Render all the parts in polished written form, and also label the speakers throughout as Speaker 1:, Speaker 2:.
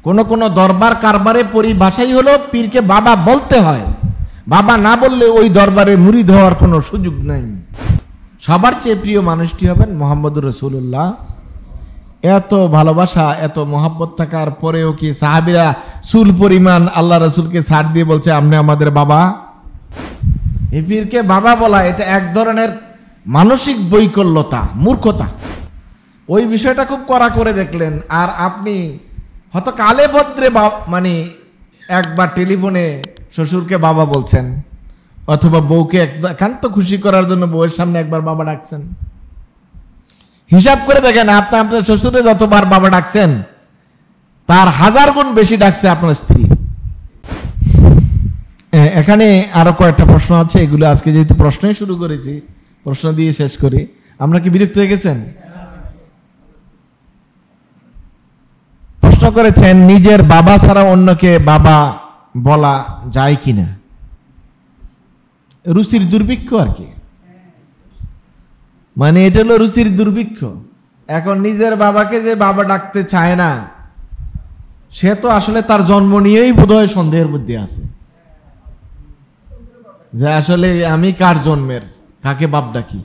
Speaker 1: কোন কোন দরবার কারবারে পরিভাষাই হলো পীরকে বাবা বলতে হয়, বাবা না বললে ওই দরবারে মুরিদ হওয়ার কোনো সুযোগ নাই। সবার চেয়ে প্রিয় মানুষটি হবেন মুহাম্মদুর রাসূলুল্লাহ। এত ভালোবাসা এত মহব্বত থাকার পরেও কি সাহাবীরা চুল পরিমাণ আল্লাহ রাসূলকে ছাড় দিয়ে বলছে আপনি আমাদের বাবা? এই পীরকে বাবা বলা এটা এক ধরনের মানসিক বৈকল্যতা, মূর্খতা। ওই বিষয়টা খুব কড়া করে দেখলেন। আর আপনি হয়তো কালে ভদ্রে মানে একবার টেলিফোনে শ্বশুরকে বাবা বলছেন, অথবা বউকে একান্ত খুশি করার জন্য বউয়ের সামনে একবার বাবা ডাকছেন। হিসাব করে দেখেন আপনি আপনার শ্বশুরে যতবার বাবা ডাকছেন তার 1000 গুণ বেশি ডাকছে আপনার স্ত্রী। এখানে আরো কয়েকটা প্রশ্ন আছে, এগুলো আজকে যেহেতু প্রশ্নই শুরু করেছি প্রশ্ন দিয়ে শেষ করি। আমরা কি বিরক্ত হয়ে গেছেন? প্রশ্ন করেছেন নিজের বাবা ছাড়া অন্যকে বাবা বলা যায় কিনা? রুচির দুর্ভিক্ষ আর কি, মানে এটা হলো রুচির দুর্ভিক্ষ। এখন নিজের বাবাকে যে বাবা ডাকতে চায় না, সে তো আসলে তার জন্ম নিয়েই বোধহয় সন্দেহের মধ্যে আছে যে আসলে আমি কার জন্মের, কাকে বাপ ডাকি।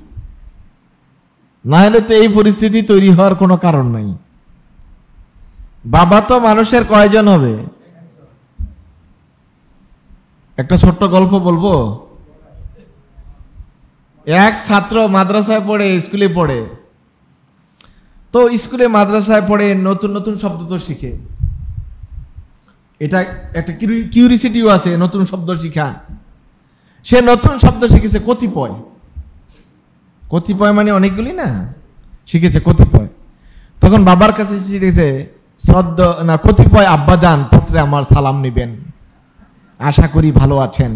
Speaker 1: না হলে তো এই পরিস্থিতি তৈরি হওয়ার কোনো কারণ নাই। বাবা তো মানুষের কয়জন হবে? একটা ছোট্ট গল্প বলবো। এক ছাত্র মাদ্রাসায় পড়ে, স্কুলে পড়ে, তো স্কুলে মাদ্রাসায় পড়ে নতুন নতুন শব্দ তো শিখে। এটা একটা কিউরিসিটিও আছে নতুন শব্দ শিখা। সে নতুন শব্দ শিখেছে কতিপয়, কতিপয় মানে অনেকগুলি না, শিখেছে কতিপয়। তখন বাবার কাছে শিখেছে শ্রদ্ধা না কতিপয় আব্বাজান পত্রে আমার সালাম নিবেন, আশা করি ভালো আছেন।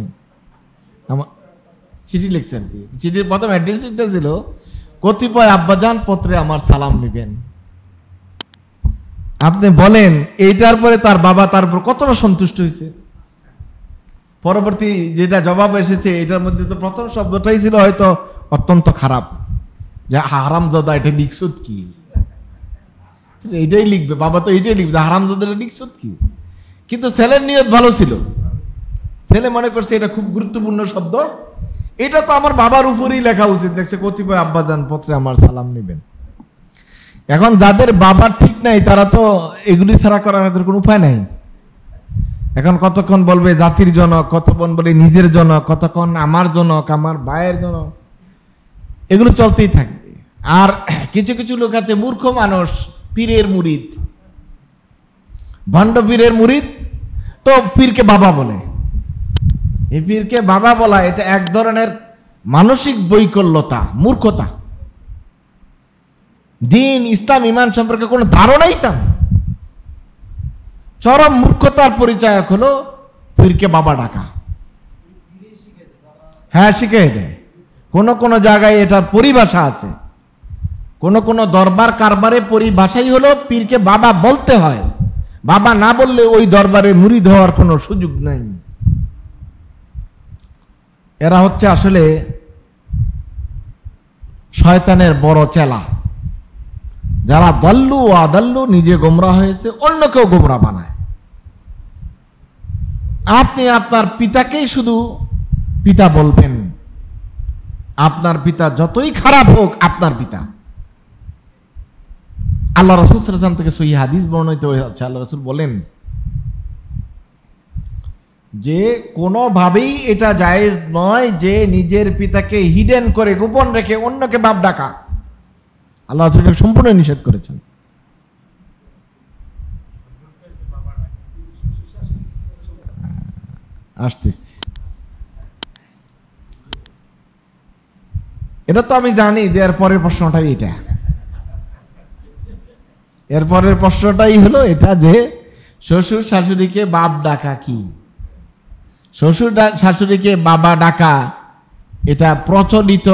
Speaker 1: চিঠি লিখছেন, কি চিঠির প্রথম অ্যাড্রেসটা ছিল কতিপয় আব্বাজান পত্রে আমার সালাম নিবেন। আপনি বলেন এইটার পরে তার বাবা তার উপর কতটা সন্তুষ্ট হয়েছে। পরবর্তী যেটা জবাব এসেছে এটার মধ্যে তো প্রথম শব্দটাই ছিল হয়তো অত্যন্ত খারাপ, যে হারামজাদা, এটা লিখছত কি? এইটাই লিখবে বাবা, তো এইটাই লিখবে হারামজাদা লিখছত কি? কিন্তু ছেলের নিয়ত ভালো ছিল, ছেলে মনে করছে এটা খুব গুরুত্বপূর্ণ শব্দ, এটা তো আমার বাবার উপরেই লেখা উচিত। দেখছে কতিপয় আব্বাজান পত্রে আমার সালাম নেবেন। এখন যাদের বাবার ঠিক নাই তারা তো এগুলি ছাড়া করার কোনো উপায় নাই। এখন কতক্ষণ বলবে জাতির জনক, কতক্ষণ বলে নিজের জনক, কতক্ষণ আমার জনক, আমার ভাইয়ের জনক, এগুলো চলতেই থাকবে। আর কিছু কিছু লোক আছে মূর্খ মানুষ, পীরের মুরিদ, ভণ্ড পীরের মুরিদ, তো পীরকে বাবা বলে। এই পীরকে বাবা বলা এটা এক ধরনের মানসিক বৈকল্যতা, মূর্খতা। দিন ইসলাম ইমান সম্পর্কে কোনো ধারণাই তার, চরম মূর্খতার পরিচয় হলো পীরকে বাবা ডাকা। হ্যাঁ, শিখে দেয়। কোন কোন জায়গায় এটার পরিভাষা আছে, কোন কোন দরবার কারবারে পরিভাষাই হলো পীরকে বাবা বলতে হয়, বাবা না বললে ওই দরবারে মুরিদ হওয়ার কোনো সুযোগ নাই। এরা হচ্ছে আসলে শয়তানের বড় চেলা, যারা দল্লু আদাল্লু, নিজে গোমরা হয়েছে অন্যকেও গোমরা বানায়। আপনি আপনার পিতাকেই শুধু পিতা বলবেন, আপনার পিতা যতই খারাপ হোক আপনার পিতা। আল্লাহ রাসূল সাল্লাল্লাহু আলাইহি ওয়াসাল্লাম থেকে সহিহ হাদিস বর্ণিত হয়েছে, আল্লাহ রাসূল বলেন যে কোনোভাবেই এটা জায়েজ নয় যে নিজের পিতাকে হিডেন করে, গোপন রেখে অন্যকে বাপ ডাকা। আল্লাহ রাসূল সম্পূর্ণ নিষেধ করেছেন। আসতেছি, এটা তো আমি জানি যে এর পরের প্রশ্নটাই এটা, এরপরের প্রশ্নটাই হলো এটা যে শ্বশুর শাশুড়িকে বাপ ডাকা কি? শ্বশুর শাশুড়িকে বাবা ডাকা এটা প্রচলিত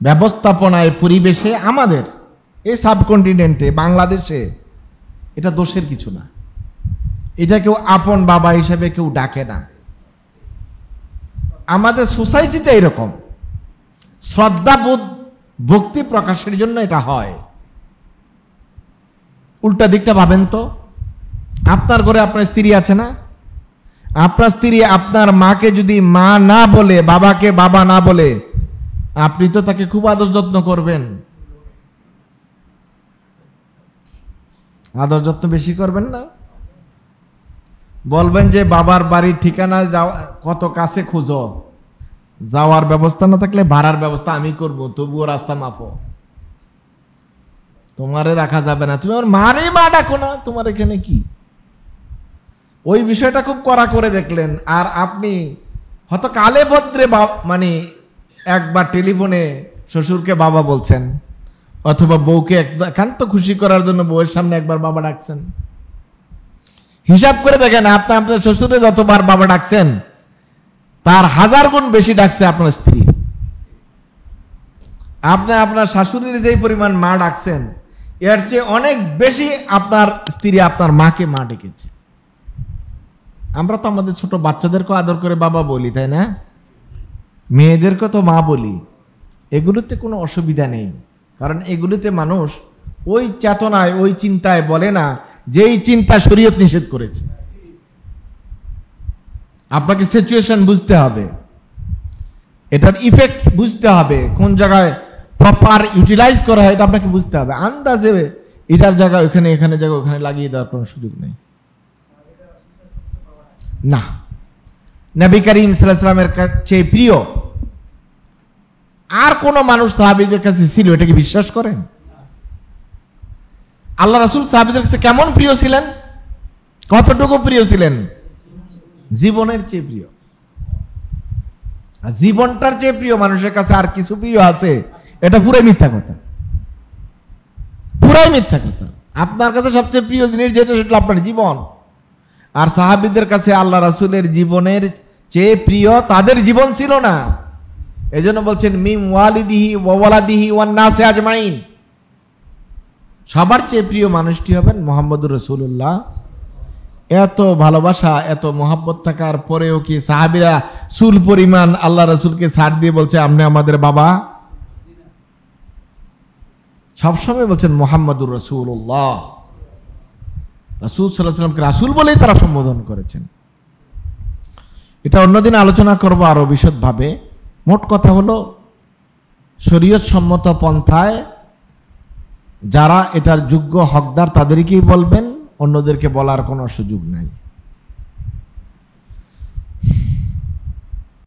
Speaker 1: ব্যবস্থাপনায়, পরিবেশে, আমাদের এই সাবকন্টিনেন্টে, বাংলাদেশে এটা দোষের কিছু না। এটা কেউ আপন বাবা হিসেবে কেউ ডাকে না। আমাদের সোসাইটিতে এরকম শ্রদ্ধাবোধ, ভক্তি প্রকাশের জন্য এটা হয়। উল্টা দিকটা ভাবেন তো, আপনার ঘরে আপনার স্ত্রী আছে না? আপনার স্ত্রী আপনার মাকে যদি মা না বলে, বাবাকে বাবা না বলে, আপনি তো তাকে খুব আদর যত্ন করবেন। আদর যত্ন বেশি করবেন না? বলবেন যে বাবার বাড়ির ঠিকানা কত কাছে খুঁজো, যাওয়ার ব্যবস্থা না থাকলে ভাড়ার ব্যবস্থা আমি করব, তবুও রাস্তা মাপো, তোমারে রাখা যাবে না, তুমি আমার মারে মা ডাকো না, তোমার এখানে কি? ওই বিষয়টা খুব কড়া করে দেখলেন। আর আপনি হয়তো কালে ভদ্রে মানে একবার টেলিফোনে শ্বশুরকে বাবা বলছেন, অথবা বউকে একান্ত খুশি করার জন্য বউয়ের সামনে একবার বাবা ডাকছেন। হিসাব করে দেখেন, আপনি আপনার শ্বশুরে যতবার বাবা ডাকছেন তার 1000 গুণ বেশি ডাকছে আপনার স্ত্রী। আপনি আপনার শাশুড়ির যেই পরিমাণ মা ডাকছেন, এর চেয়ে অনেক বেশি আপনার স্ত্রী আপনার মাকে মা ডেকেছে। আমরা তো আমাদের ছোট বাচ্চাদেরকে আদর করে বাবা বলি, তাই না? মেয়েদেরকে তো মা বলি। এগুলোতে কোনো অসুবিধা নেই, কারণ এগুলোতে মানুষ ওই চেতনায়, ওই চিন্তায় বলে না যেই চিন্তা শরীয়ত নিষেধ করেছে। আপনাকে সিচুয়েশন বুঝতে হবে, এটার ইফেক্ট বুঝতে হবে, কোন জায়গায় প্রপার ইউটিলাইজ করা হয় এটা আপনাকে বুঝতে হবে। আন্দাজে এটার জায়গা ওখানে, এখানে জায়গা ওখানে লাগিয়ে দেওয়ার কোনো সুযোগ নেই। না, নবী করিম সাল্লাল্লাহু আলাইহি ওয়াসাল্লামের কাছে প্রিয় আর কোন মানুষ সাহাবীদের কাছে ছিল, এটা কি বিশ্বাস করেন? আল্লাহ রাসূল সাহাবীদের কাছে কেমন প্রিয় ছিলেন? কতটুকু প্রিয় ছিলেন? জীবনের চেয়ে প্রিয়। জীবনটার চেয়ে প্রিয় মানুষের কাছে আর কিছু প্রিয় আছে, এটা পুরাই মিথ্যা কথা, পুরাই মিথ্যা কথা। আপনার কাছে সবচেয়ে প্রিয় জিনিস যেটা, সেটা আপনার জীবন। আর সাহাবীদের কাছে আল্লাহ রাসূলের জীবনের চেয়ে প্রিয় তাদের জীবন ছিল না। এজন্য বলছেন মিম ওয়ালিদিহি ওয়া ওয়ালাদিহি ওয়ান নাসি আজমাইন, সবার চেয়ে প্রিয় মানুষটি হবেন মুহাম্মদুর রাসূলুল্লাহ। এত ভালোবাসা, এত মহব্বত থাকার পরেও কি সাহাবীরা চুল পরিমাণ আল্লাহ রাসূলকে ছাড় দিয়ে বলছে আপনি আমাদের বাবা? সবসময় বলছেন মুহাম্মদুর রাসূলুল্লাহ। রাসূল সাল্লাল্লাহু আলাইহি ওয়াসাল্লামকে রাসূল বলেই তারা সম্বোধন করেছেন। এটা অন্যদিন আলোচনা করব আরো বিশদভাবে। মোট কথা হলো, শরীয়ত সম্মত পন্থায় যারা এটার যোগ্য হকদার তাদেরকেই বলবেন, অন্যদেরকে বলার কোনো সুযোগ নাই।